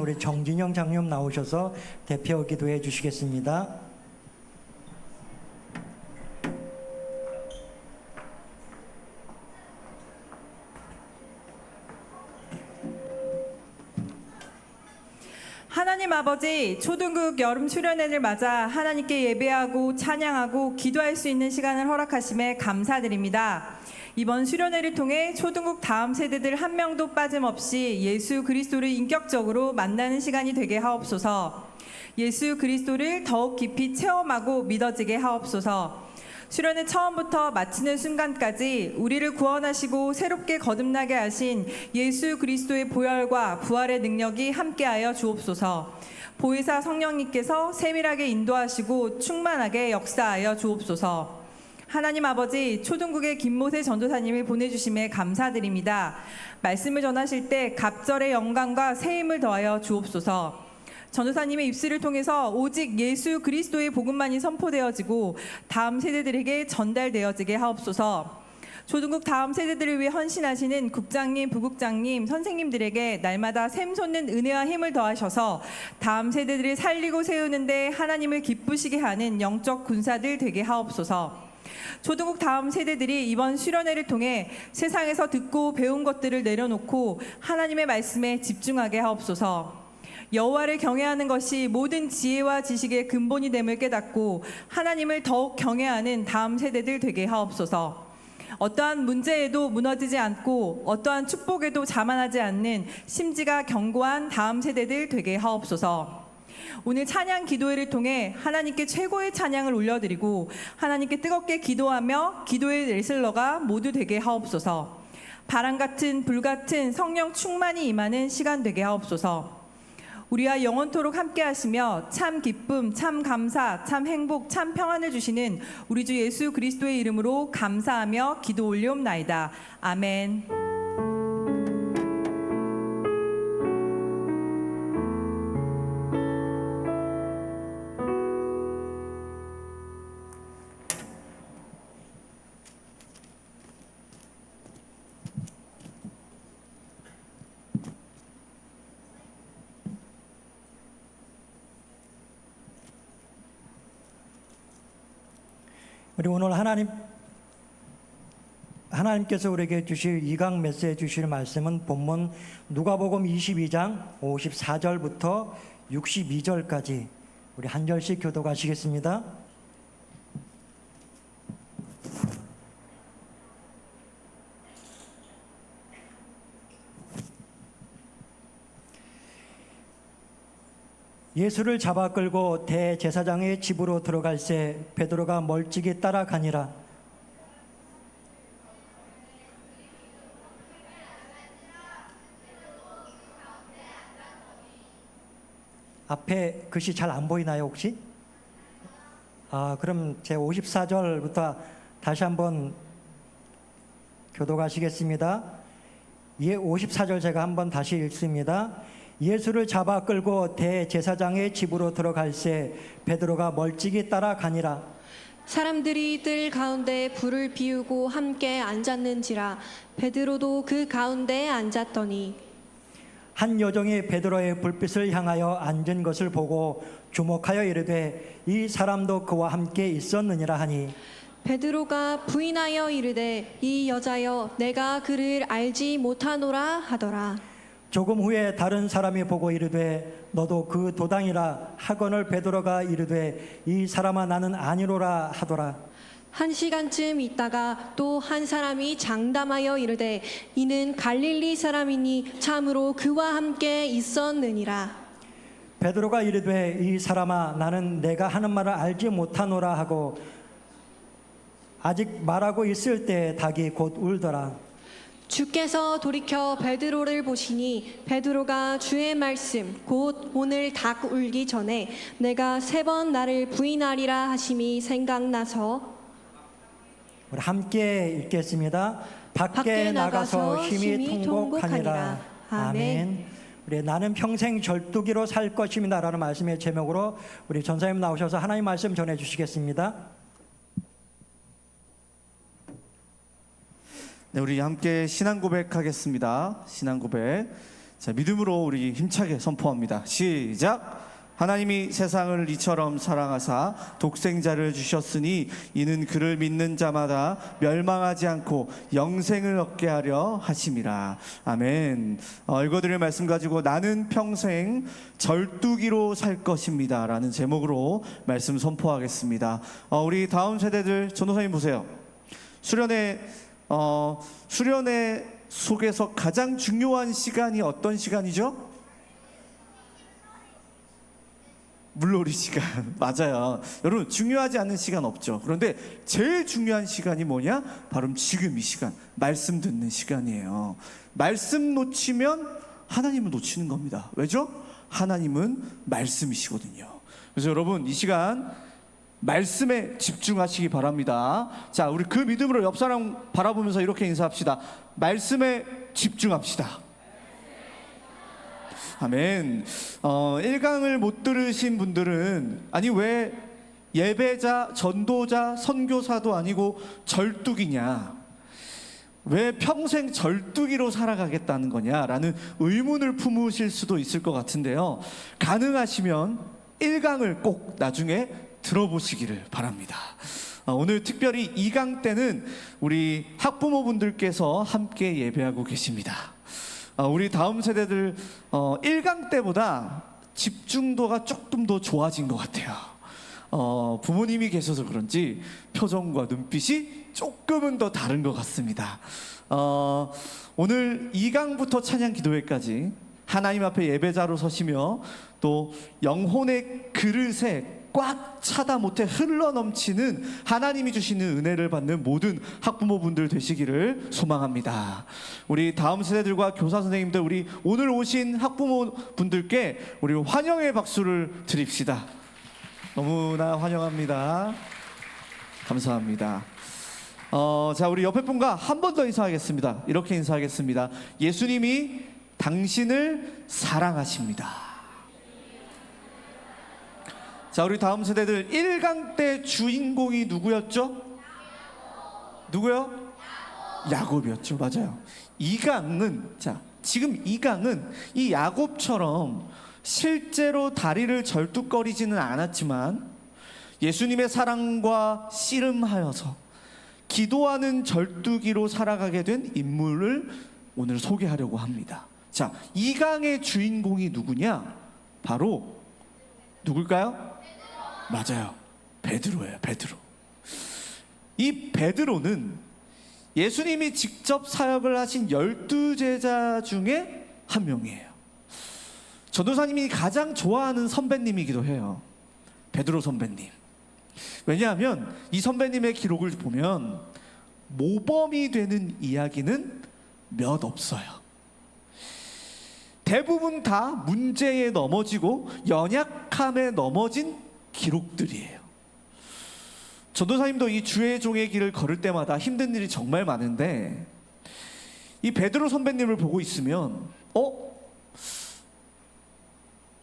우리 정진영 장로님 나오셔서 대표 기도해 주시겠습니다. 하나님 아버지, 초등국 여름 수련회를 맞아 하나님께 예배하고 찬양하고 기도할 수 있는 시간을 허락하심에 감사드립니다. 이번 수련회를 통해 초등국 다음 세대들 한 명도 빠짐없이 예수 그리스도를 인격적으로 만나는 시간이 되게 하옵소서. 예수 그리스도를 더욱 깊이 체험하고 믿어지게 하옵소서. 수련회 처음부터 마치는 순간까지 우리를 구원하시고 새롭게 거듭나게 하신 예수 그리스도의 보혈과 부활의 능력이 함께하여 주옵소서. 보혜사 성령님께서 세밀하게 인도하시고 충만하게 역사하여 주옵소서. 하나님 아버지, 초등국의 김모세 전도사님을 보내주심에 감사드립니다. 말씀을 전하실 때 갑절의 영광과 세임을 더하여 주옵소서. 전도사님의 입술을 통해서 오직 예수 그리스도의 복음만이 선포되어지고 다음 세대들에게 전달되어지게 하옵소서. 초등국 다음 세대들을 위해 헌신하시는 국장님, 부국장님, 선생님들에게 날마다 샘솟는 은혜와 힘을 더하셔서 다음 세대들을 살리고 세우는데 하나님을 기쁘시게 하는 영적 군사들 되게 하옵소서. 초등국 다음 세대들이 이번 수련회를 통해 세상에서 듣고 배운 것들을 내려놓고 하나님의 말씀에 집중하게 하옵소서. 여호와를 경외하는 것이 모든 지혜와 지식의 근본이 됨을 깨닫고 하나님을 더욱 경외하는 다음 세대들 되게 하옵소서. 어떠한 문제에도 무너지지 않고 어떠한 축복에도 자만하지 않는 심지가 견고한 다음 세대들 되게 하옵소서. 오늘 찬양 기도회를 통해 하나님께 최고의 찬양을 올려드리고 하나님께 뜨겁게 기도하며 기도의 레슬러가 모두 되게 하옵소서. 바람같은 불같은 성령 충만이 임하는 시간 되게 하옵소서. 우리와 영원토록 함께 하시며 참 기쁨, 참 감사, 참 행복, 참 평안을 주시는 우리 주 예수 그리스도의 이름으로 감사하며 기도 올리옵나이다. 아멘. 우리 오늘 하나님께서 우리에게 주실 이강 메시지 주실 말씀은 본문 누가복음 22장 54절부터 62절까지 우리 한 절씩 교독하시겠습니다. 예수를 잡아 끌고 대제사장의 집으로 들어갈새 베드로가 멀찍이 따라가니라. 앞에 글씨 잘 안 보이나요 혹시? 그럼 제 54절부터 다시 한번 교독하시겠습니다. 54절 제가 한번 다시 읽습니다. 예수를 잡아 끌고 대제사장의 집으로 들어갈새 베드로가 멀찍이 따라가니라. 사람들이 뜰 가운데 불을 피우고 함께 앉았는지라 베드로도 그 가운데에 앉았더니 한 여종이 베드로의 불빛을 향하여 앉은 것을 보고 주목하여 이르되 이 사람도 그와 함께 있었느니라 하니 베드로가 부인하여 이르되 이 여자여 내가 그를 알지 못하노라 하더라. 조금 후에 다른 사람이 보고 이르되 너도 그 도당이라 하거늘 베드로가 이르되 이 사람아 나는 아니로라 하더라. 한 시간쯤 있다가 또 한 사람이 장담하여 이르되 이는 갈릴리 사람이니 참으로 그와 함께 있었느니라. 베드로가 이르되 이 사람아 나는 내가 하는 말을 알지 못하노라 하고 아직 말하고 있을 때 닭이 곧 울더라. 주께서 돌이켜 베드로를 보시니 베드로가 주의 말씀 곧 오늘 닭 울기 전에 내가 3번 나를 부인하리라 하심이 생각나서 우리 함께 읽겠습니다. 밖에 나가서 힘이 통곡하니라. 아멘. 우리 나는 평생 절뚝이로 살 것입니다라는 말씀의 제목으로 우리 전사님 나오셔서 하나님 말씀 전해 주시겠습니다. 네, 우리 함께 신앙 고백하겠습니다. 신앙 고백. 자, 믿음으로 우리 힘차게 선포합니다. 시작. 하나님이 세상을 이처럼 사랑하사 독생자를 주셨으니 이는 그를 믿는 자마다 멸망하지 않고 영생을 얻게 하려 하심이라. 아멘. 읽어드릴 말씀 가지고 나는 평생 절뚝이로 살 것입니다 라는 제목으로 말씀 선포하겠습니다. 우리 다음 세대들 전도사님 보세요. 수련회 속에서 가장 중요한 시간이 어떤 시간이죠? 물놀이 시간. 맞아요. 여러분, 중요하지 않은 시간 없죠. 그런데 제일 중요한 시간이 뭐냐? 바로 지금 이 시간, 말씀 듣는 시간이에요. 말씀 놓치면 하나님을 놓치는 겁니다. 왜죠? 하나님은 말씀이시거든요. 그래서 여러분, 이 시간 말씀에 집중하시기 바랍니다. 자, 우리 그 믿음으로 옆 사람 바라보면서 이렇게 인사합시다. 말씀에 집중합시다. 아멘. 1강을 못 들으신 분들은 아니 왜 예배자, 전도자, 선교사도 아니고 절뚝이냐, 왜 평생 절뚝이로 살아가겠다는 거냐라는 의문을 품으실 수도 있을 것 같은데요. 가능하시면 1강을 꼭 나중에 들어보시기를 바랍니다. 오늘 특별히 2강 때는 우리 학부모분들께서 함께 예배하고 계십니다. 우리 다음 세대들 1강 때보다 집중도가 조금 더 좋아진 것 같아요. 부모님이 계셔서 그런지 표정과 눈빛이 조금은 더 다른 것 같습니다. 오늘 2강부터 찬양 기도회까지 하나님 앞에 예배자로 서시며 또 영혼의 그릇에 꽉 차다 못해 흘러넘치는 하나님이 주시는 은혜를 받는 모든 학부모분들 되시기를 소망합니다. 우리 다음 세대들과 교사 선생님들, 우리 오늘 오신 학부모분들께 우리 환영의 박수를 드립시다. 너무나 환영합니다. 감사합니다. 자, 우리 옆에 분과 한 번 더 인사하겠습니다. 이렇게 인사하겠습니다. 예수님이 당신을 사랑하십니다. 자, 우리 다음 세대들 1강 때 주인공이 누구였죠? 누구요? 야곱이었죠. 맞아요. 2강은, 자, 지금 2강은 이 야곱처럼 실제로 다리를 절뚝거리지는 않았지만 예수님의 사랑과 씨름하여서 기도하는 절뚝이로 살아가게 된 인물을 오늘 소개하려고 합니다. 자, 2강의 주인공이 누구냐? 바로 누굴까요? 맞아요. 베드로예요. 베드로. 이 베드로는 예수님이 직접 사역을 하신 12제자 중에 한 명이에요. 전도사님이 가장 좋아하는 선배님이기도 해요. 베드로 선배님. 왜냐하면 이 선배님의 기록을 보면 모범이 되는 이야기는 몇 없어요. 대부분 다 문제에 넘어지고 연약함에 넘어진 기록들이에요. 전도사님도 이 주의 종의 길을 걸을 때마다 힘든 일이 정말 많은데 이 베드로 선배님을 보고 있으면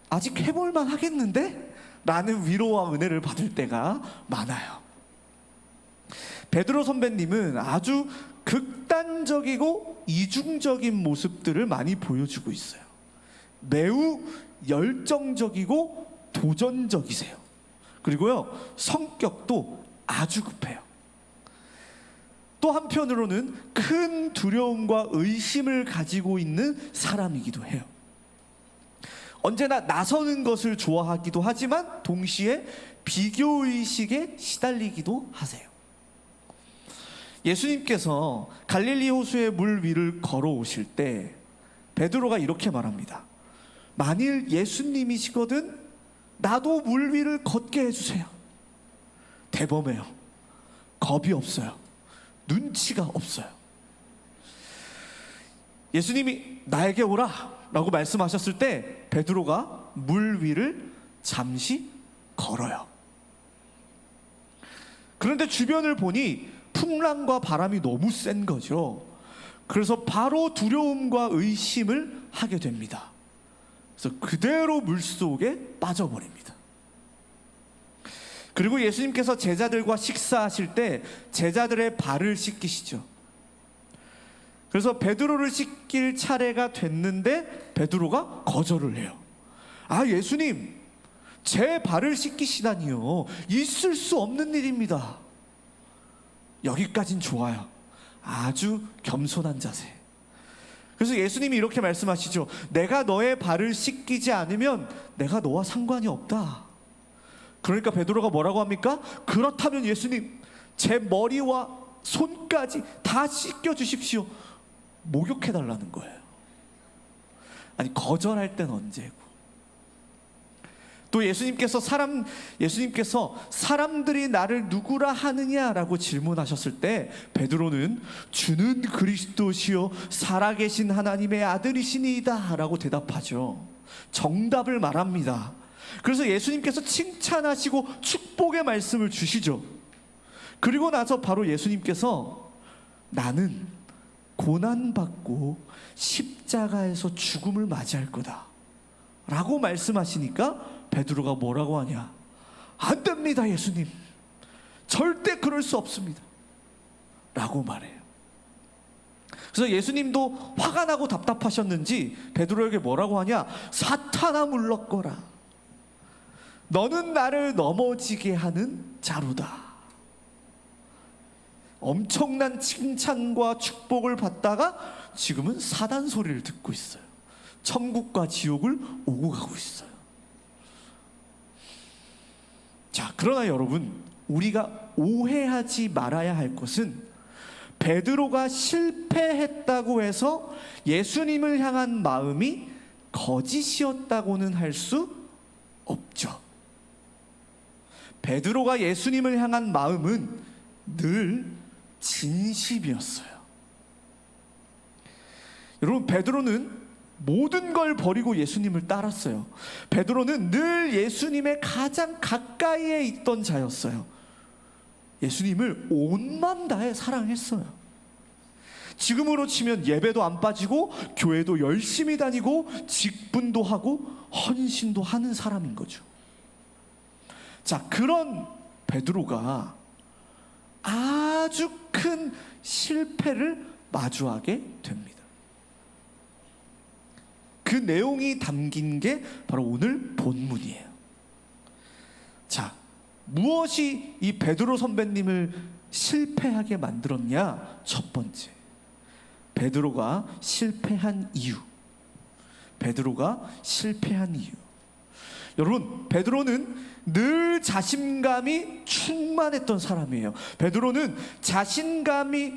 아직 해볼만 하겠는데? 라는 위로와 은혜를 받을 때가 많아요. 베드로 선배님은 아주 극단적이고 이중적인 모습들을 많이 보여주고 있어요. 매우 열정적이고 도전적이세요. 그리고요, 성격도 아주 급해요. 또 한편으로는 큰 두려움과 의심을 가지고 있는 사람이기도 해요. 언제나 나서는 것을 좋아하기도 하지만 동시에 비교의식에 시달리기도 하세요. 예수님께서 갈릴리 호수의 물 위를 걸어오실 때 베드로가 이렇게 말합니다. 만일 예수님이시거든 나도 물 위를 걷게 해주세요. 대범해요. 겁이 없어요. 눈치가 없어요. 예수님이 나에게 오라 라고 말씀하셨을 때 베드로가 물 위를 잠시 걸어요. 그런데 주변을 보니 풍랑과 바람이 너무 센 거죠. 그래서 바로 두려움과 의심을 하게 됩니다. 그래서 그대로 물속에 빠져버립니다. 그리고 예수님께서 제자들과 식사하실 때 제자들의 발을 씻기시죠. 그래서 베드로를 씻길 차례가 됐는데 베드로가 거절을 해요. 아, 예수님, 제 발을 씻기시다니요. 있을 수 없는 일입니다. 여기까진 좋아요. 아주 겸손한 자세. 그래서 예수님이 이렇게 말씀하시죠. 내가 너의 발을 씻기지 않으면 내가 너와 상관이 없다. 그러니까 베드로가 뭐라고 합니까? 그렇다면 예수님, 제 머리와 손까지 다 씻겨 주십시오. 목욕해 달라는 거예요. 아니, 거절할 땐 언제고. 또 예수님께서 사람들이 나를 누구라 하느냐라고 질문하셨을 때 베드로는 주는 그리스도시요 살아계신 하나님의 아들이시니이다 라고 대답하죠. 정답을 말합니다. 그래서 예수님께서 칭찬하시고 축복의 말씀을 주시죠. 그리고 나서 바로 예수님께서 나는 고난받고 십자가에서 죽음을 맞이할 거다 라고 말씀하시니까 베드로가 뭐라고 하냐? 안 됩니다, 예수님. 절대 그럴 수 없습니다 라고 말해요. 그래서 예수님도 화가 나고 답답하셨는지 베드로에게 뭐라고 하냐? 사탄아 물러거라. 너는 나를 넘어지게 하는 자루다. 엄청난 칭찬과 축복을 받다가 지금은 사단 소리를 듣고 있어요. 천국과 지옥을 오고 가고 있어요. 자, 그러나 여러분, 우리가 오해하지 말아야 할 것은 베드로가 실패했다고 해서 예수님을 향한 마음이 거짓이었다고는 할 수 없죠. 베드로가 예수님을 향한 마음은 늘 진심이었어요. 여러분, 베드로는 모든 걸 버리고 예수님을 따랐어요. 베드로는 늘 예수님의 가장 가까이에 있던 자였어요. 예수님을 온 맘 다해 사랑했어요. 지금으로 치면 예배도 안 빠지고 교회도 열심히 다니고 직분도 하고 헌신도 하는 사람인 거죠. 자, 그런 베드로가 아주 큰 실패를 마주하게 됩니다. 그 내용이 담긴 게 바로 오늘 본문이에요. 자, 무엇이 이 베드로 선배님을 실패하게 만들었냐? 첫 번째, 베드로가 실패한 이유. 베드로가 실패한 이유. 여러분, 베드로는 늘 자신감이 충만했던 사람이에요. 베드로의 자신감이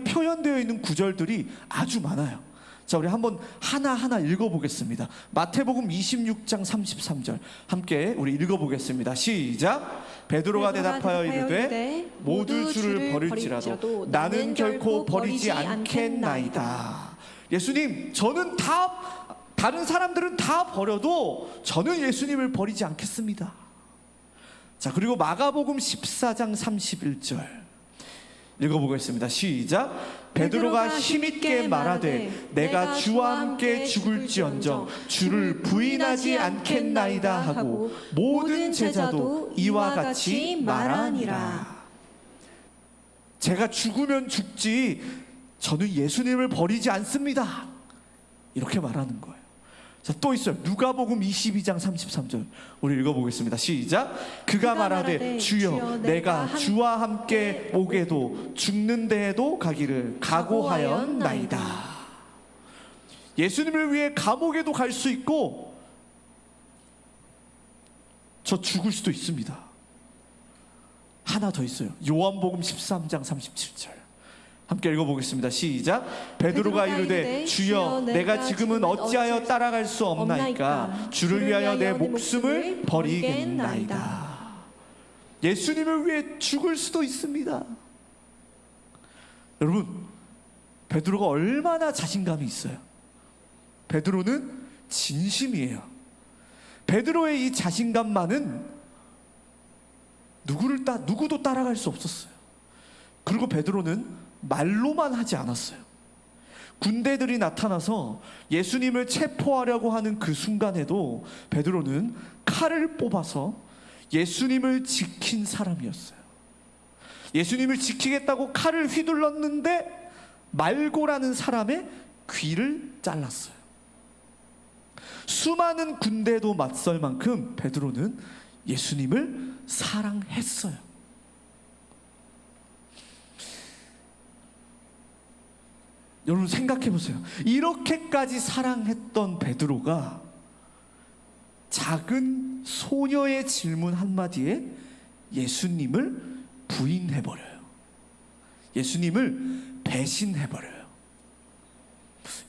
표현되어 있는 구절들이 아주 많아요. 자, 우리 한번 하나하나 읽어보겠습니다. 마태복음 26장 33절 함께 우리 읽어보겠습니다. 시작. 베드로가 대답하여 이르되 모두 주를 버릴지라도 나는 결코 버리지 않겠나이다. 예수님, 저는 다른 사람들은 다 버려도 저는 예수님을 버리지 않겠습니다. 자, 그리고 마가복음 14장 31절 읽어보겠습니다. 시작. 베드로가 힘있게 말하되 내가 주와 함께 죽을지언정 주를 부인하지 않겠나이다 하고 모든 제자도 이와 같이 말하니라. 제가 죽으면 죽지 저는 예수님을 버리지 않습니다, 이렇게 말하는 거예요. 자, 또 있어요. 누가복음 22장 33절 우리 읽어보겠습니다. 시작. 그가 말하되 주여 내가 주와 함께 오게도 죽는 데에도 가기를 각오하였나이다. 예수님을 위해 감옥에도 갈 수 있고 저 죽을 수도 있습니다. 하나 더 있어요. 요한복음 13장 37절 함께 읽어보겠습니다. 시작. 베드로가 이르되 주여 내가 지금은 어찌하여 따라갈 수 없나이까? 주를 위하여 내 목숨을 버리겠나이다. 예수님을 위해 죽을 수도 있습니다. 여러분, 베드로가 얼마나 자신감이 있어요. 베드로는 진심이에요. 베드로의 이 자신감만은 누구도 따라갈 수 없었어요. 그리고 베드로는 말로만 하지 않았어요. 군대들이 나타나서 예수님을 체포하려고 하는 그 순간에도 베드로는 칼을 뽑아서 예수님을 지킨 사람이었어요. 예수님을 지키겠다고 칼을 휘둘렀는데 말고라는 사람의 귀를 잘랐어요. 수많은 군대도 맞설 만큼 베드로는 예수님을 사랑했어요. 여러분 생각해 보세요. 이렇게까지 사랑했던 베드로가 작은 소녀의 질문 한마디에 예수님을 부인해버려요. 예수님을 배신해버려요.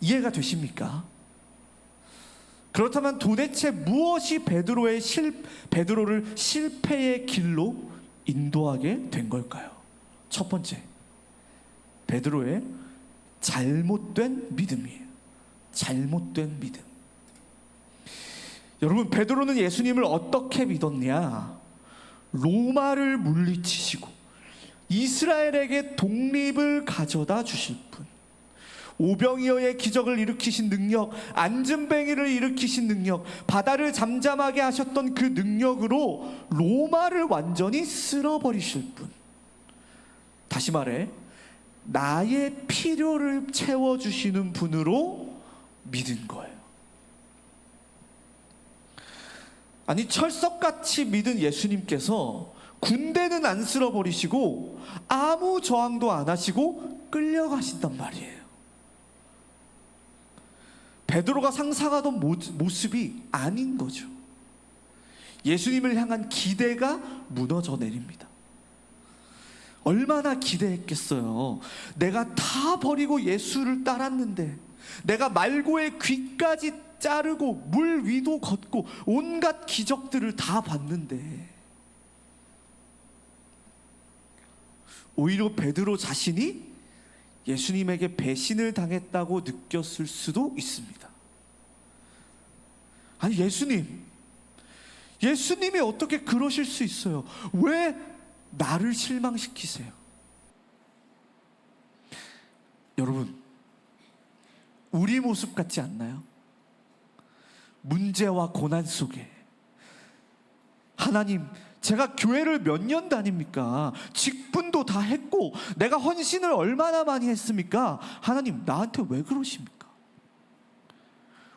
이해가 되십니까? 그렇다면 도대체 무엇이 베드로를 실패의 길로 인도하게 된 걸까요? 첫 번째, 베드로의 잘못된 믿음이에요. 잘못된 믿음. 여러분, 베드로는 예수님을 어떻게 믿었냐? 로마를 물리치시고 이스라엘에게 독립을 가져다 주실 분, 오병이어의 기적을 일으키신 능력, 안진뱅이를 일으키신 능력, 바다를 잠잠하게 하셨던 그 능력으로 로마를 완전히 쓸어버리실 분, 다시 말해 나의 필요를 채워주시는 분으로 믿은 거예요. 아니, 철석같이 믿은 예수님께서 군대는 안 쓸어버리시고 아무 저항도 안 하시고 끌려가신단 말이에요. 베드로가 상상하던 모습이 아닌 거죠. 예수님을 향한 기대가 무너져 내립니다. 얼마나 기대했겠어요. 내가 다 버리고 예수를 따랐는데, 내가 말고의 귀까지 자르고 물 위도 걷고 온갖 기적들을 다 봤는데, 오히려 베드로 자신이 예수님에게 배신을 당했다고 느꼈을 수도 있습니다. 아니, 예수님이 어떻게 그러실 수 있어요? 왜 나를 실망시키세요? 여러분, 우리 모습 같지 않나요? 문제와 고난 속에 하나님, 제가 교회를 몇 년 다닙니까? 직분도 다 했고 내가 헌신을 얼마나 많이 했습니까? 하나님, 나한테 왜 그러십니까?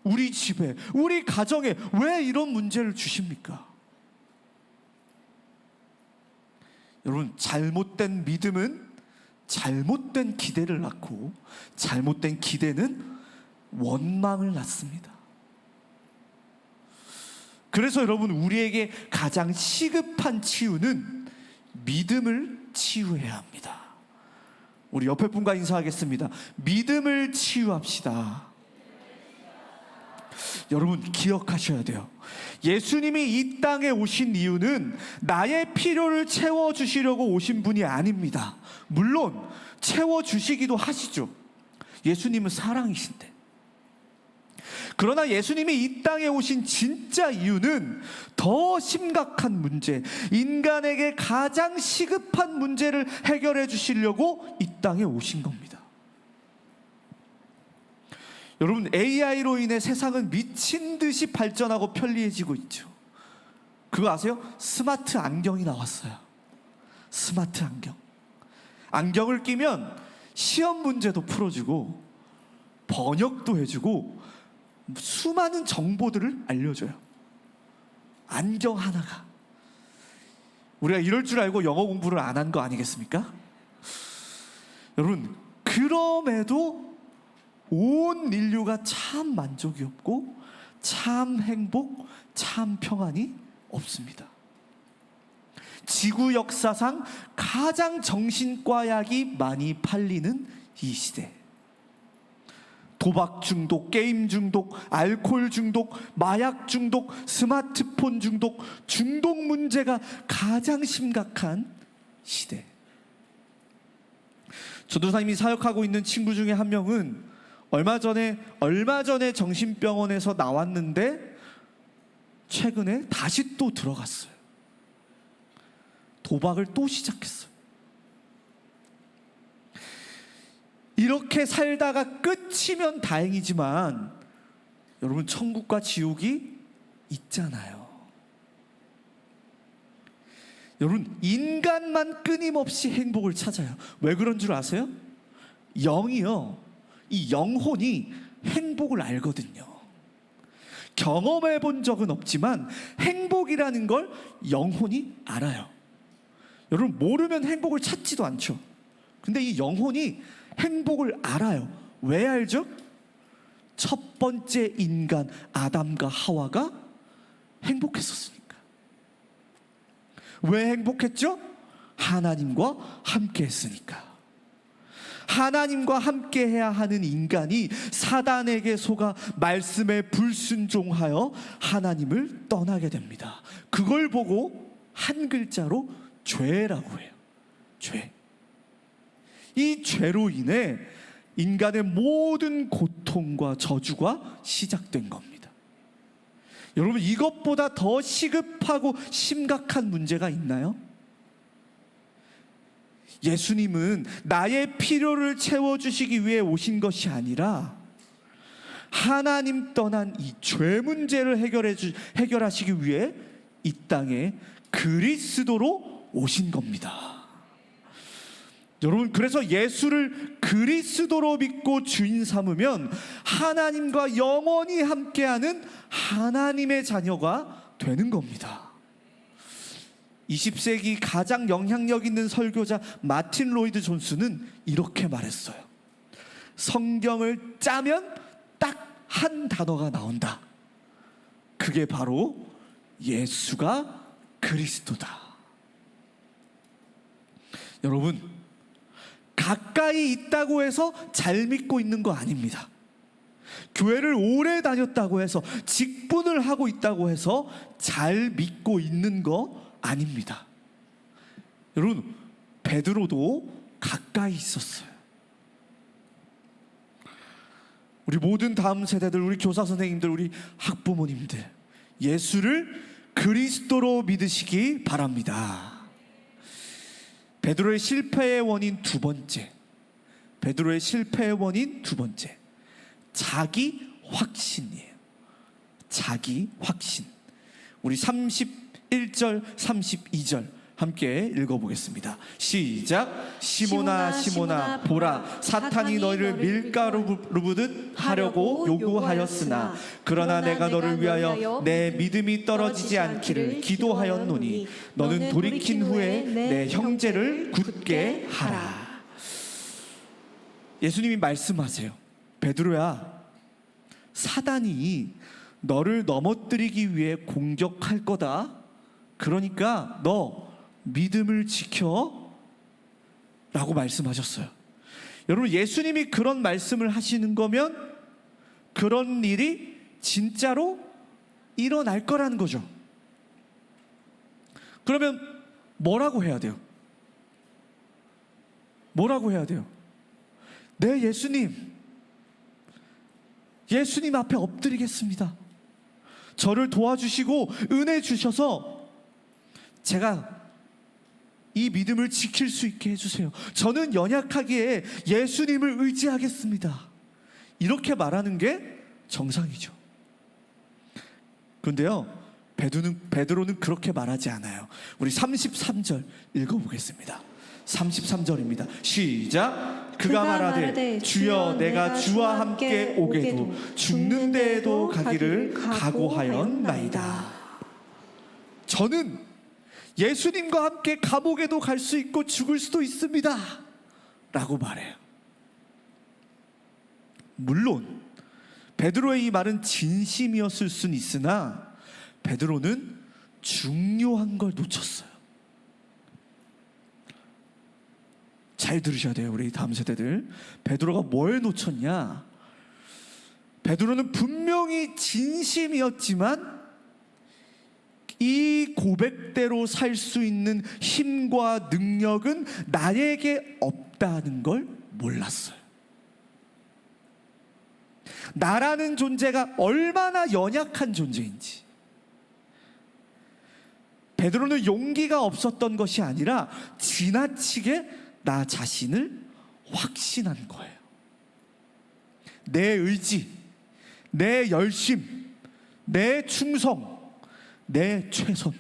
우리 집에, 우리 가정에 왜 이런 문제를 주십니까? 여러분, 잘못된 믿음은 잘못된 기대를 낳고, 잘못된 기대는 원망을 낳습니다. 그래서 여러분, 우리에게 가장 시급한 치유는 믿음을 치유해야 합니다. 우리 옆에 분과 인사하겠습니다. 믿음을 치유합시다. 여러분, 기억하셔야 돼요. 예수님이 이 땅에 오신 이유는 나의 필요를 채워주시려고 오신 분이 아닙니다. 물론 채워주시기도 하시죠. 예수님은 사랑이신데. 그러나 예수님이 이 땅에 오신 진짜 이유는 더 심각한 문제, 인간에게 가장 시급한 문제를 해결해 주시려고 이 땅에 오신 겁니다. 여러분, AI로 인해 세상은 미친 듯이 발전하고 편리해지고 있죠. 그거 아세요? 스마트 안경이 나왔어요. 스마트 안경. 안경을 끼면 시험 문제도 풀어주고 번역도 해주고 수많은 정보들을 알려줘요. 안경 하나가. 우리가 이럴 줄 알고 영어 공부를 안 한 거 아니겠습니까? 여러분, 그럼에도 온 인류가 참 만족이 없고 참 행복, 참 평안이 없습니다. 지구 역사상 가장 정신과 약이 많이 팔리는 이 시대. 도박 중독, 게임 중독, 알코올 중독, 마약 중독, 스마트폰 중독, 중독 문제가 가장 심각한 시대. 전도사님이 사역하고 있는 친구 중에 한 명은 얼마 전에 정신병원에서 나왔는데 최근에 다시 또 들어갔어요. 도박을 또 시작했어요. 이렇게 살다가 끝이면 다행이지만 여러분, 천국과 지옥이 있잖아요. 여러분, 인간만 끊임없이 행복을 찾아요. 왜 그런 줄 아세요? 영이요, 이 영혼이 행복을 알거든요. 경험해 본 적은 없지만 행복이라는 걸 영혼이 알아요. 여러분, 모르면 행복을 찾지도 않죠. 근데 이 영혼이 행복을 알아요. 왜 알죠? 첫 번째 인간 아담과 하와가 행복했었으니까. 왜 행복했죠? 하나님과 함께 했으니까. 하나님과 함께 해야 하는 인간이 사단에게 속아 말씀에 불순종하여 하나님을 떠나게 됩니다. 그걸 보고 한 글자로 죄라고 해요. 죄. 이 죄로 인해 인간의 모든 고통과 저주가 시작된 겁니다. 여러분, 이것보다 더 시급하고 심각한 문제가 있나요? 예수님은 나의 필요를 채워주시기 위해 오신 것이 아니라 하나님 떠난 이 죄 문제를 해결하시기 위해 이 땅에 그리스도로 오신 겁니다. 여러분, 그래서 예수를 그리스도로 믿고 주인 삼으면 하나님과 영원히 함께하는 하나님의 자녀가 되는 겁니다. 20세기 가장 영향력 있는 설교자 마틴 로이드 존스는 이렇게 말했어요. 성경을 짜면 딱 한 단어가 나온다. 그게 바로 예수가 그리스도다. 여러분, 가까이 있다고 해서 잘 믿고 있는 거 아닙니다. 교회를 오래 다녔다고 해서, 직분을 하고 있다고 해서 잘 믿고 있는 거 아닙니다. 여러분, 베드로도 가까이 있었어요. 우리 모든 다음 세대들, 우리 교사 선생님들, 우리 학부모님들, 예수를 그리스도로 믿으시기 바랍니다. 베드로의 실패의 원인 두 번째, 베드로의 실패의 원인 두 번째, 자기 확신이에요. 자기 확신. 우리 31절 32절 함께 읽어보겠습니다. 시작. 시몬아 시몬아 보라, 사탄이 너희를 밀가루 부르듯 하려고 요구하였으나 그러나 내가 너를 위하여 내 믿음이 떨어지지 않기를 기도하였노니 너는 돌이킨 후에 내 형제를 굳게 하라. 예수님이 말씀하세요. 베드로야, 사단이 너를 넘어뜨리기 위해 공격할 거다. 그러니까 너 믿음을 지켜 라고 말씀하셨어요. 여러분, 예수님이 그런 말씀을 하시는 거면 그런 일이 진짜로 일어날 거라는 거죠. 그러면 뭐라고 해야 돼요? 뭐라고 해야 돼요? 네, 예수님 앞에 엎드리겠습니다. 저를 도와주시고 은혜 주셔서 제가 이 믿음을 지킬 수 있게 해주세요. 저는 연약하기에 예수님을 의지하겠습니다. 이렇게 말하는 게 정상이죠. 그런데요, 베드로는 그렇게 말하지 않아요. 우리 33절 읽어보겠습니다. 33절입니다. 시작. 그가 말하되 주여, 내가 주와 함께 오게도 죽는 데에도 가기를 각오하였나이다. 저는 예수님과 함께 감옥에도 갈 수 있고 죽을 수도 있습니다 라고 말해요. 물론 베드로의 이 말은 진심이었을 수는 있으나 베드로는 중요한 걸 놓쳤어요. 잘 들으셔야 돼요, 우리 다음 세대들. 베드로가 뭘 놓쳤냐? 베드로는 분명히 진심이었지만 이 고백대로 살 수 있는 힘과 능력은 나에게 없다는 걸 몰랐어요. 나라는 존재가 얼마나 연약한 존재인지. 베드로는 용기가 없었던 것이 아니라 지나치게 나 자신을 확신한 거예요. 내 의지, 내 열심, 내 충성, 내 최선.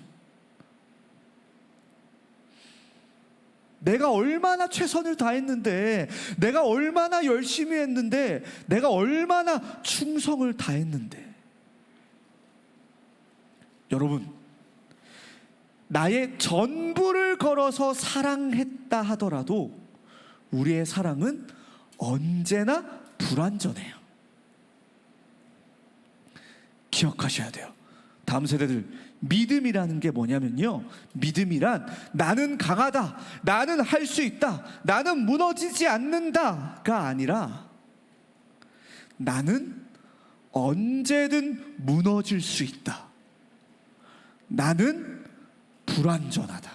내가 얼마나 최선을 다했는데, 내가 얼마나 열심히 했는데, 내가 얼마나 충성을 다했는데. 여러분, 나의 전부를 걸어서 사랑했다 하더라도 우리의 사랑은 언제나 불완전해요. 기억하셔야 돼요. 다음 세대들, 믿음이라는 게 뭐냐면요, 믿음이란 나는 강하다, 나는 할 수 있다, 나는 무너지지 않는다가 아니라 나는 언제든 무너질 수 있다, 나는 불완전하다,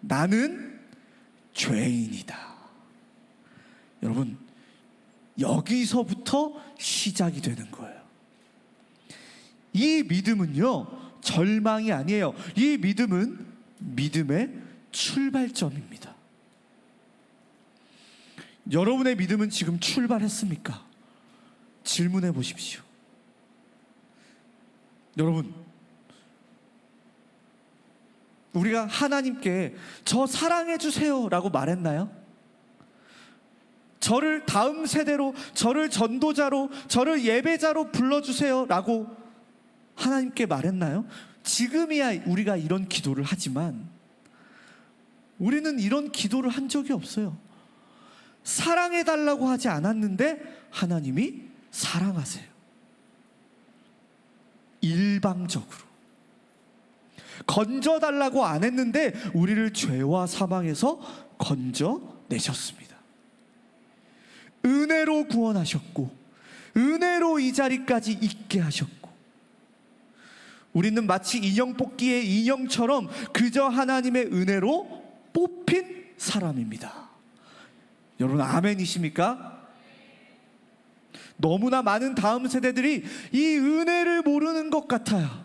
나는 죄인이다. 여러분, 여기서부터 시작이 되는 거예요. 이 믿음은요, 절망이 아니에요. 이 믿음은 믿음의 출발점입니다. 여러분의 믿음은 지금 출발했습니까? 질문해 보십시오. 여러분, 우리가 하나님께 저 사랑해 주세요 라고 말했나요? 저를 다음 세대로, 저를 전도자로, 저를 예배자로 불러주세요 라고 하나님께 말했나요? 지금이야 우리가 이런 기도를 하지만 우리는 이런 기도를 한 적이 없어요. 사랑해달라고 하지 않았는데 하나님이 사랑하세요. 일방적으로. 건져달라고 안 했는데 우리를 죄와 사망에서 건져내셨습니다. 은혜로 구원하셨고, 은혜로 이 자리까지 있게 하셨고, 우리는 마치 인형 뽑기의 인형처럼 그저 하나님의 은혜로 뽑힌 사람입니다. 여러분, 아멘이십니까? 너무나 많은 다음 세대들이 이 은혜를 모르는 것 같아요.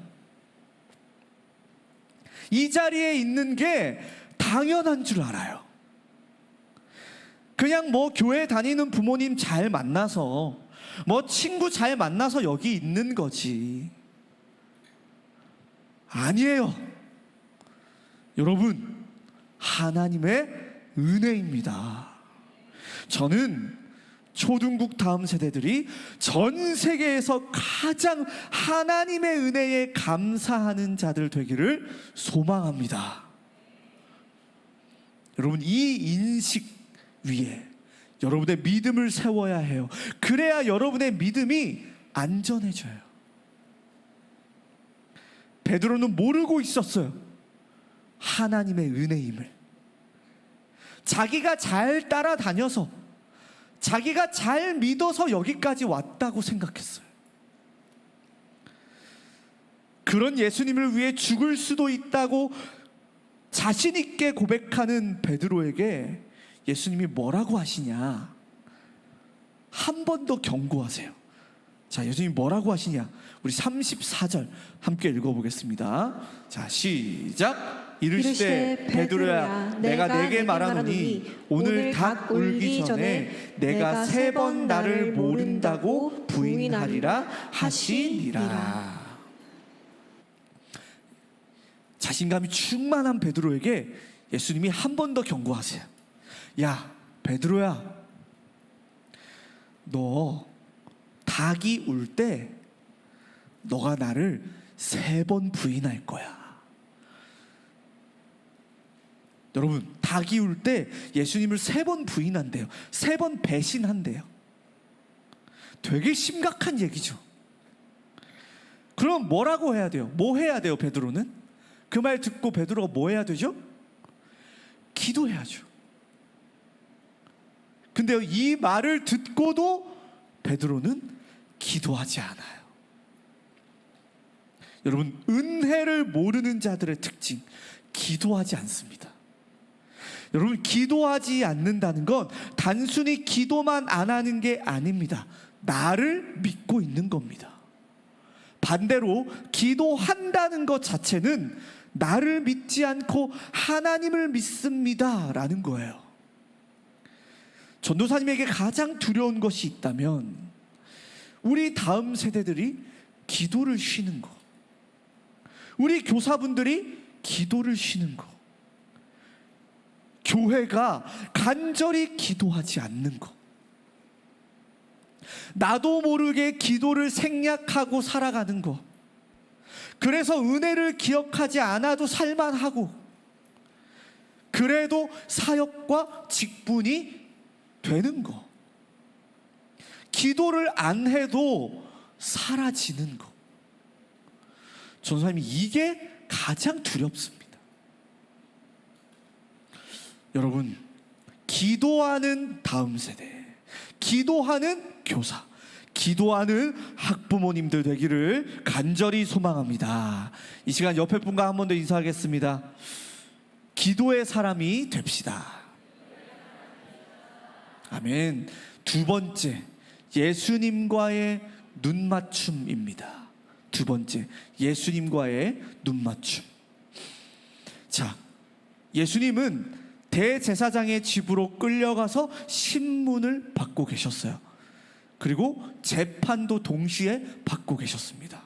이 자리에 있는 게 당연한 줄 알아요. 그냥 뭐 교회 다니는 부모님 잘 만나서, 뭐 친구 잘 만나서 여기 있는 거지. 아니에요. 여러분, 하나님의 은혜입니다. 저는 초등국 다음 세대들이 전 세계에서 가장 하나님의 은혜에 감사하는 자들 되기를 소망합니다. 여러분, 이 인식 위에 여러분의 믿음을 세워야 해요. 그래야 여러분의 믿음이 안전해져요. 베드로는 모르고 있었어요. 하나님의 은혜임을. 자기가 잘 따라다녀서, 자기가 잘 믿어서 여기까지 왔다고 생각했어요. 그런 예수님을 위해 죽을 수도 있다고 자신 있게 고백하는 베드로에게 예수님이 뭐라고 하시냐? 한 번 더 경고하세요. 자, 예수님이 뭐라고 하시냐? 우리 34절 함께 읽어보겠습니다. 자, 시작. 이르시되 베드로야, 내가 내게 말하노니 오늘 닭 울기 전에 내가 3번 나를 모른다고 부인하리라 하시니라. 자신감이 충만한 베드로에게 예수님이 한 번 더 경고하세요. 야, 베드로야, 너 닭이 울 때 너가 나를 3번 부인할 거야. 여러분, 닭이 울 때 예수님을 3번 부인한대요. 3번 배신한대요. 되게 심각한 얘기죠. 그럼 뭐라고 해야 돼요? 뭐 해야 돼요, 베드로는? 그 말 듣고 베드로가 뭐 해야 되죠? 기도해야죠. 근데요, 이 말을 듣고도 베드로는 기도하지 않아요. 여러분, 은혜를 모르는 자들의 특징, 기도하지 않습니다. 여러분, 기도하지 않는다는 건 단순히 기도만 안 하는 게 아닙니다. 나를 믿고 있는 겁니다. 반대로 기도한다는 것 자체는 나를 믿지 않고 하나님을 믿습니다 라는 거예요. 전도사님에게 가장 두려운 것이 있다면 우리 다음 세대들이 기도를 쉬는 거, 우리 교사분들이 기도를 쉬는 거. 교회가 간절히 기도하지 않는 것. 나도 모르게 기도를 생략하고 살아가는 것. 그래서 은혜를 기억하지 않아도 살만하고, 그래도 사역과 직분이 되는 것. 기도를 안 해도 사라지는 것. 전사님이 이게 가장 두렵습니다. 여러분, 기도하는 다음 세대, 기도하는 교사, 기도하는 학부모님들 되기를 간절히 소망합니다. 이 시간 옆에 분과 한 번 더 인사하겠습니다. 기도의 사람이 됩시다. 아멘. 두 번째, 예수님과의 눈맞춤입니다. 두 번째, 예수님과의 눈맞춤. 자, 예수님은 대제사장의 집으로 끌려가서 신문을 받고 계셨어요. 그리고 재판도 동시에 받고 계셨습니다.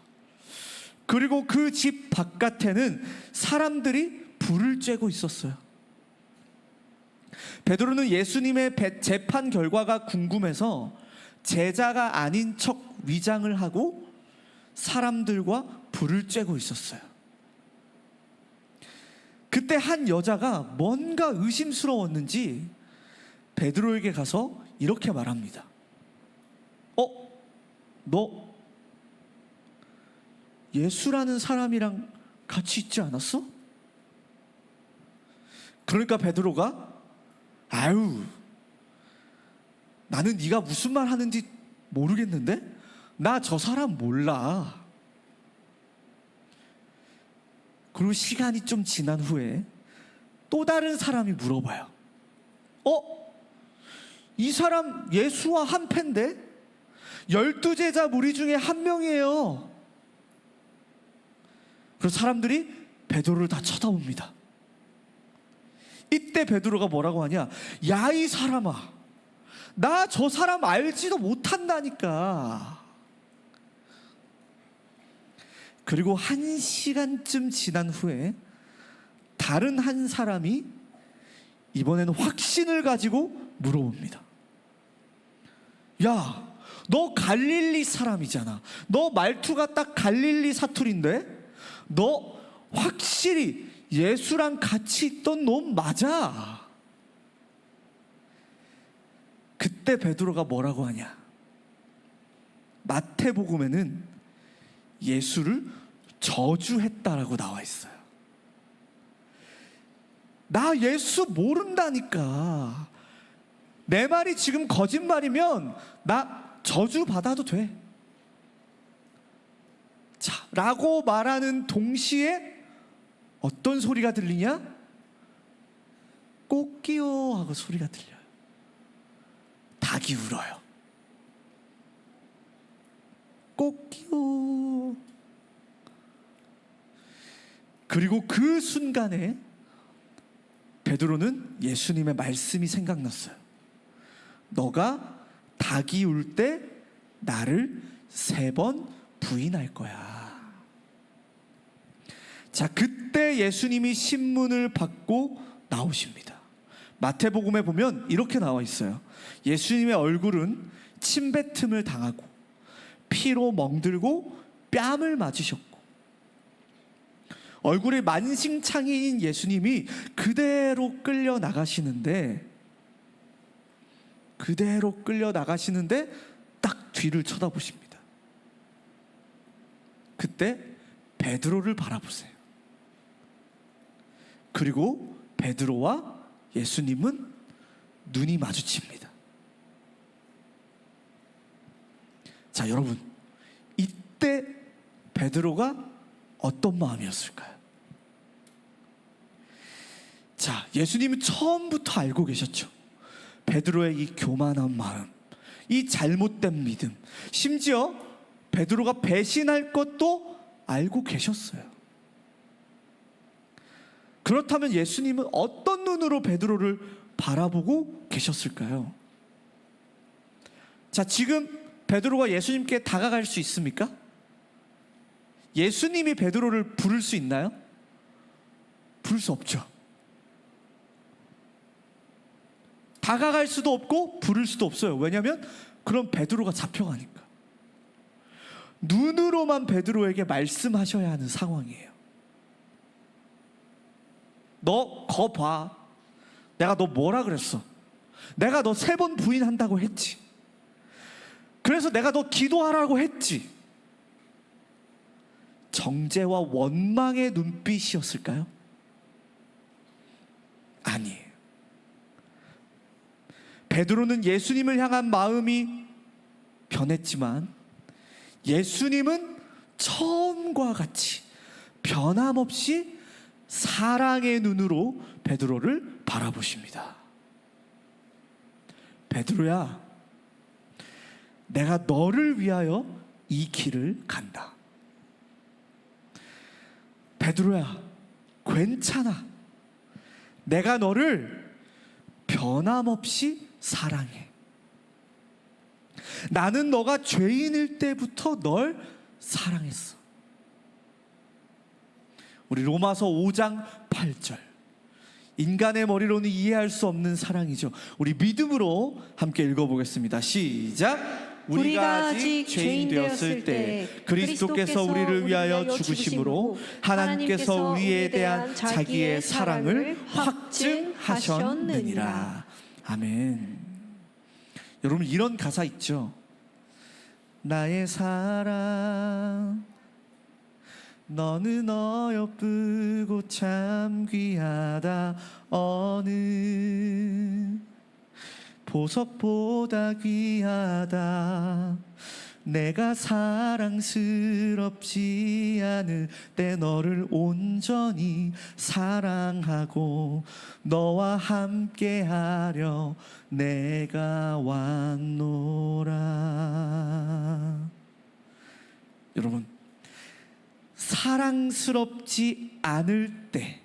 그리고 그 집 바깥에는 사람들이 불을 쬐고 있었어요. 베드로는 예수님의 재판 결과가 궁금해서 제자가 아닌 척 위장을 하고 사람들과 불을 쬐고 있었어요. 그때 한 여자가 뭔가 의심스러웠는지 베드로에게 가서 이렇게 말합니다. 너 예수라는 사람이랑 같이 있지 않았어? 그러니까 베드로가 아유, 나는 네가 무슨 말 하는지 모르겠는데? 나 저 사람 몰라. 그리고 시간이 좀 지난 후에 또 다른 사람이 물어봐요. 이 사람 예수와 한패인데? 12제자 무리 중에 한 명이에요. 그래서 사람들이 베드로를 다 쳐다봅니다. 이때 베드로가 뭐라고 하냐? 야, 이 사람아, 나 저 사람 알지도 못한다니까. 그리고 1시간쯤 지난 후에 다른 한 사람이 이번에는 확신을 가지고 물어봅니다. 야, 너 갈릴리 사람이잖아. 너 말투가 딱 갈릴리 사투리인데? 너 확실히 예수랑 같이 있던 놈 맞아? 그때 베드로가 뭐라고 하냐? 마태복음에는 예수를 저주했다라고 나와 있어요. 나 예수 모른다니까. 내 말이 지금 거짓말이면 나 저주 받아도 돼. 자, 라고 말하는 동시에 어떤 소리가 들리냐? 꽃기요 하고 소리가 들려요. 닭이 울어요. 꽃기요. 그리고 그 순간에 베드로는 예수님의 말씀이 생각났어요. 너가 닭이 울 때 나를 3번 부인할 거야. 자, 그때 예수님이 신문을 받고 나오십니다. 마태복음에 보면 이렇게 나와 있어요. 예수님의 얼굴은 침뱉음을 당하고 피로 멍들고 뺨을 맞으셨고, 얼굴이 만신창이인 예수님이 그대로 끌려 나가시는데 딱 뒤를 쳐다보십니다. 그때 베드로를 바라보세요. 그리고 베드로와 예수님은 눈이 마주칩니다. 자, 여러분, 이때 베드로가 어떤 마음이었을까요? 자, 예수님은 처음부터 알고 계셨죠. 베드로의 이 교만한 마음, 이 잘못된 믿음, 심지어 베드로가 배신할 것도 알고 계셨어요. 그렇다면 예수님은 어떤 눈으로 베드로를 바라보고 계셨을까요? 자, 지금 베드로가 예수님께 다가갈 수 있습니까? 예수님이 베드로를 부를 수 있나요? 부를 수 없죠. 다가갈 수도 없고 부를 수도 없어요. 왜냐하면 그럼 베드로가 잡혀가니까. 눈으로만 베드로에게 말씀하셔야 하는 상황이에요. 너 거 봐. 내가 너 뭐라 그랬어? 내가 너 3번 부인한다고 했지. 그래서 내가 너 기도하라고 했지. 정죄와 원망의 눈빛이었을까요? 아니에요. 베드로는 예수님을 향한 마음이 변했지만 예수님은 처음과 같이 변함없이 사랑의 눈으로 베드로를 바라보십니다. 베드로야, 내가 너를 위하여 이 길을 간다. 베드로야, 괜찮아. 내가 너를 변함없이 사랑해. 나는 너가 죄인일 때부터 널 사랑했어. 우리 로마서 5장 8절. 인간의 머리로는 이해할 수 없는 사랑이죠. 우리 믿음으로 함께 읽어보겠습니다. 시작. 우리가 아직 죄인 되었을 때 그리스도께서 우리를 위하여 죽으심으로 하나님께서 우리에 대한 자기의 사랑을 확증하셨느니라. 아멘. 여러분, 이런 가사 있죠. 나의 사랑 너는 어여쁘고 참 귀하다. 어느 보석보다 귀하다. 내가 사랑스럽지 않을 때 너를 온전히 사랑하고 너와 함께하려 내가 왔노라. 여러분, 사랑스럽지 않을 때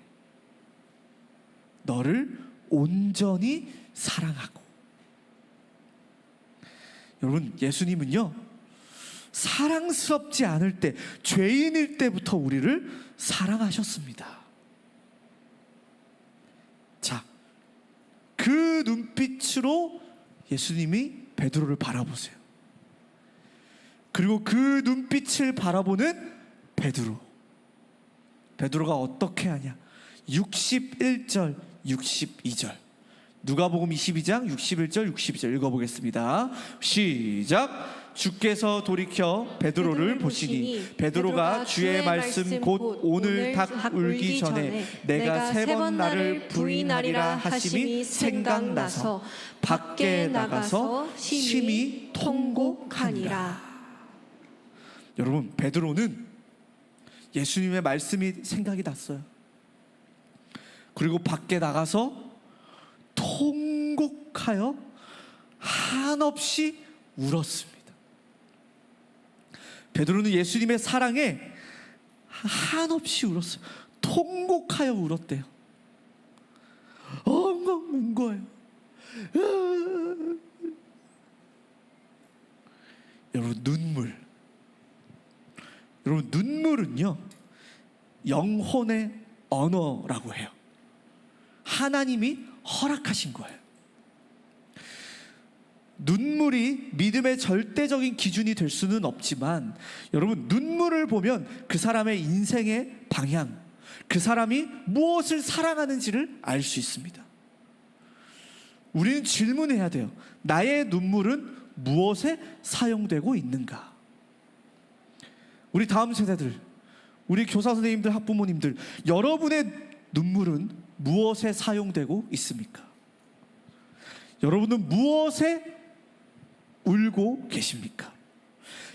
너를 온전히 사랑하고. 여러분, 예수님은요, 사랑스럽지 않을 때, 죄인일 때부터 우리를 사랑하셨습니다. 자, 그 눈빛으로 예수님이 베드로를 바라보세요. 그리고 그 눈빛을 바라보는 베드로가 어떻게 하냐? 61절 62절 누가복음 22장 61절 62절 읽어보겠습니다. 시작. 주께서 돌이켜 베드로를 보시니 베드로가 주의 말씀 곧 오늘 닭 울기 전에 내가 3번 나를 부인하리라 하심이 생각나서 밖에 나가서 심히 통곡하니라. 여러분, 베드로는 예수님의 말씀이 생각이 났어요. 그리고 밖에 나가서 통곡하여 한없이 울었습니다. 베드로는 예수님의 사랑에 한없이 울었어요. 통곡하여 울었대요. 엉엉 운 거예요. 여러분, 눈물은요, 영혼의 언어라고 해요. 하나님이 허락하신 거예요. 눈물이 믿음의 절대적인 기준이 될 수는 없지만, 여러분, 눈물을 보면 그 사람의 인생의 방향, 그 사람이 무엇을 사랑하는지를 알 수 있습니다. 우리는 질문해야 돼요. 나의 눈물은 무엇에 사용되고 있는가? 우리 다음 세대들, 우리 교사 선생님들, 학부모님들, 여러분의 눈물은 무엇에 사용되고 있습니까? 여러분은 무엇에 울고 계십니까?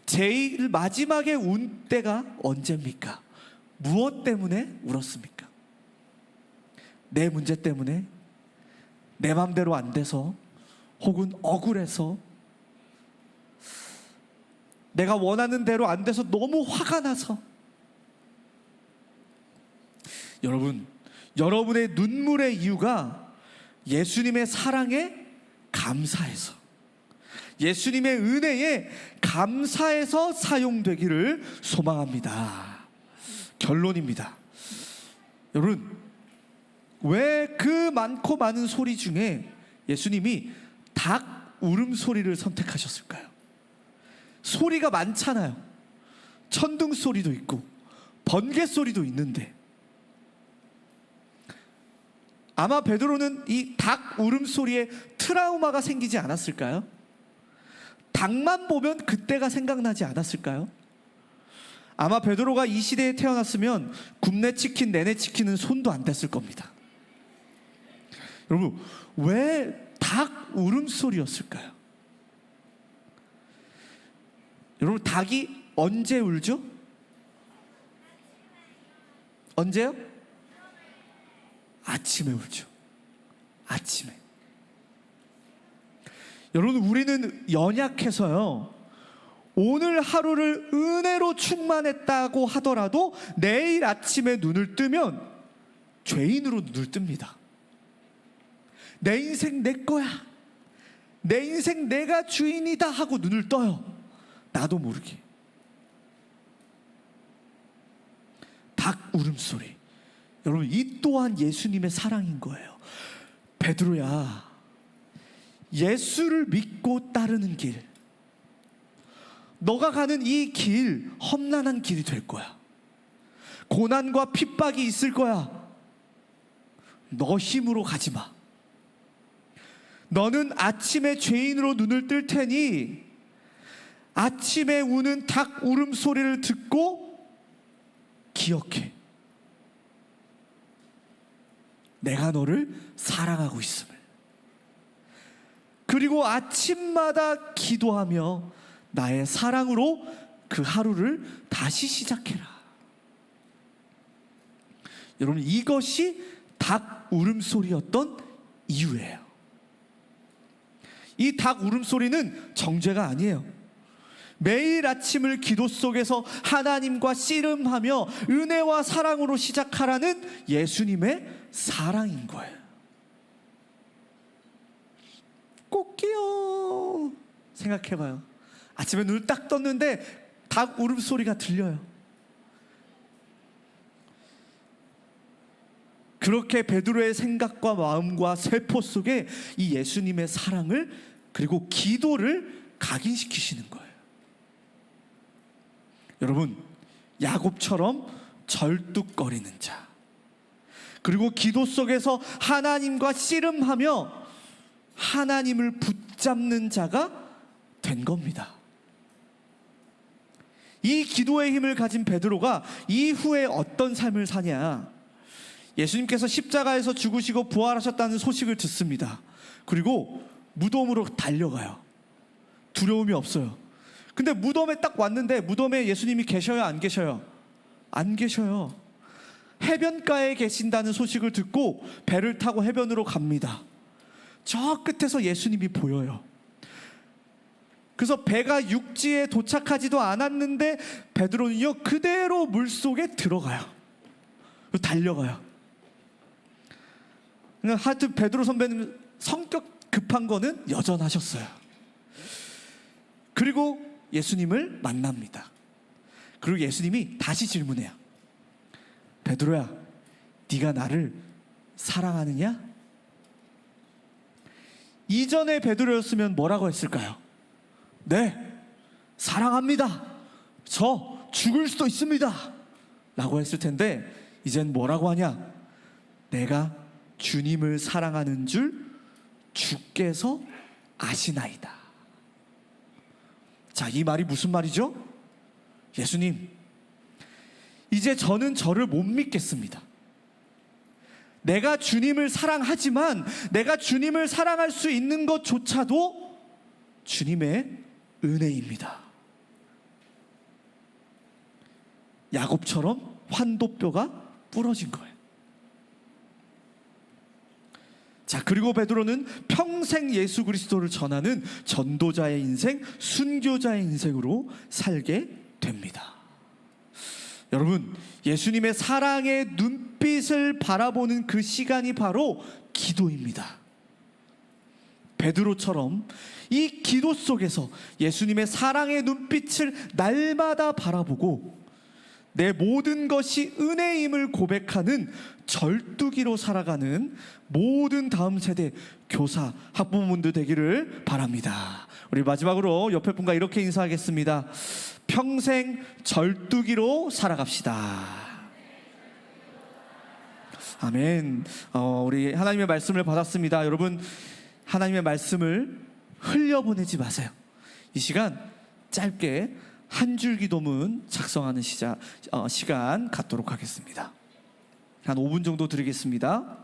제일 마지막에 운 때가 언제입니까? 무엇 때문에 울었습니까? 내 문제 때문에? 내 맘대로 안 돼서? 혹은 억울해서? 내가 원하는 대로 안 돼서 너무 화가 나서? 여러분, 여러분의 눈물의 이유가 예수님의 사랑에 감사해서, 예수님의 은혜에 감사해서 사용되기를 소망합니다. 결론입니다. 여러분, 왜 그 많고 많은 소리 중에 예수님이 닭 울음소리를 선택하셨을까요? 소리가 많잖아요. 천둥 소리도 있고 번개 소리도 있는데 아마 베드로는 이 닭 울음소리에 트라우마가 생기지 않았을까요? 닭만 보면 그때가 생각나지 않았을까요? 아마 베드로가 이 시대에 태어났으면 굽네 치킨, 내내 치킨은 손도 안 댔을 겁니다. 여러분, 왜 닭 울음소리였을까요? 여러분, 닭이 언제 울죠? 언제요? 아침에 울죠. 아침에. 여러분, 우리는 연약해서요, 오늘 하루를 은혜로 충만했다고 하더라도 내일 아침에 눈을 뜨면 죄인으로 눈을 뜹니다. 내 인생 내 거야, 내 인생 내가 주인이다 하고 눈을 떠요. 나도 모르게. 닭 울음소리. 여러분, 이 또한 예수님의 사랑인 거예요. 베드로야, 예수를 믿고 따르는 길, 너가 가는 이 길 험난한 길이 될 거야. 고난과 핍박이 있을 거야. 너 힘으로 가지 마. 너는 아침에 죄인으로 눈을 뜰 테니 아침에 우는 닭 울음소리를 듣고 기억해. 내가 너를 사랑하고 있음을. 그리고 아침마다 기도하며 나의 사랑으로 그 하루를 다시 시작해라. 여러분, 이것이 닭 울음소리였던 이유예요. 이 닭 울음소리는 정죄가 아니에요. 매일 아침을 기도 속에서 하나님과 씨름하며 은혜와 사랑으로 시작하라는 예수님의 사랑인 거예요. 꽃게요. 생각해봐요. 아침에 눈을 딱 떴는데 닭 울음소리가 들려요. 그렇게 베드로의 생각과 마음과 세포 속에 이 예수님의 사랑을 그리고 기도를 각인시키시는 거예요. 여러분, 야곱처럼 절뚝거리는 자, 그리고 기도 속에서 하나님과 씨름하며 하나님을 붙잡는 자가 된 겁니다. 이 기도의 힘을 가진 베드로가 이후에 어떤 삶을 사냐? 예수님께서 십자가에서 죽으시고 부활하셨다는 소식을 듣습니다. 그리고 무덤으로 달려가요. 두려움이 없어요. 근데 무덤에 딱 왔는데 무덤에 예수님이 계셔요, 안 계셔요? 안 계셔요. 해변가에 계신다는 소식을 듣고 배를 타고 해변으로 갑니다. 저 끝에서 예수님이 보여요. 그래서 배가 육지에 도착하지도 않았는데 베드로는요, 그대로 물속에 들어가요. 달려가요. 하여튼 베드로 선배님 성격 급한 거는 여전하셨어요. 그리고 예수님을 만납니다. 그리고 예수님이 다시 질문해요. 베드로야, 네가 나를 사랑하느냐? 이전에 베드로였으면 뭐라고 했을까요? 네, 사랑합니다. 저 죽을 수도 있습니다. 라고 했을 텐데 이젠 뭐라고 하냐? 내가 주님을 사랑하는 줄 주께서 아시나이다. 자, 이 말이 무슨 말이죠? 예수님, 이제 저는 저를 못 믿겠습니다. 내가 주님을 사랑하지만 내가 주님을 사랑할 수 있는 것조차도 주님의 은혜입니다. 야곱처럼 환도뼈가 부러진 거예요. 자, 그리고 베드로는 평생 예수 그리스도를 전하는 전도자의 인생, 순교자의 인생으로 살게 됩니다. 여러분, 예수님의 사랑의 눈빛을 바라보는 그 시간이 바로 기도입니다. 베드로처럼 이 기도 속에서 예수님의 사랑의 눈빛을 날마다 바라보고 내 모든 것이 은혜임을 고백하는 절뚝이로 살아가는 모든 다음 세대 교사, 학부모분들 되기를 바랍니다. 우리 마지막으로 옆에 분과 이렇게 인사하겠습니다. 평생 절뚝이로 살아갑시다. 아멘. 우리 하나님의 말씀을 받았습니다. 여러분, 하나님의 말씀을 흘려보내지 마세요. 이 시간 짧게 한 줄 기도문 작성하는 시간 갖도록 하겠습니다. 한 5분 정도 드리겠습니다.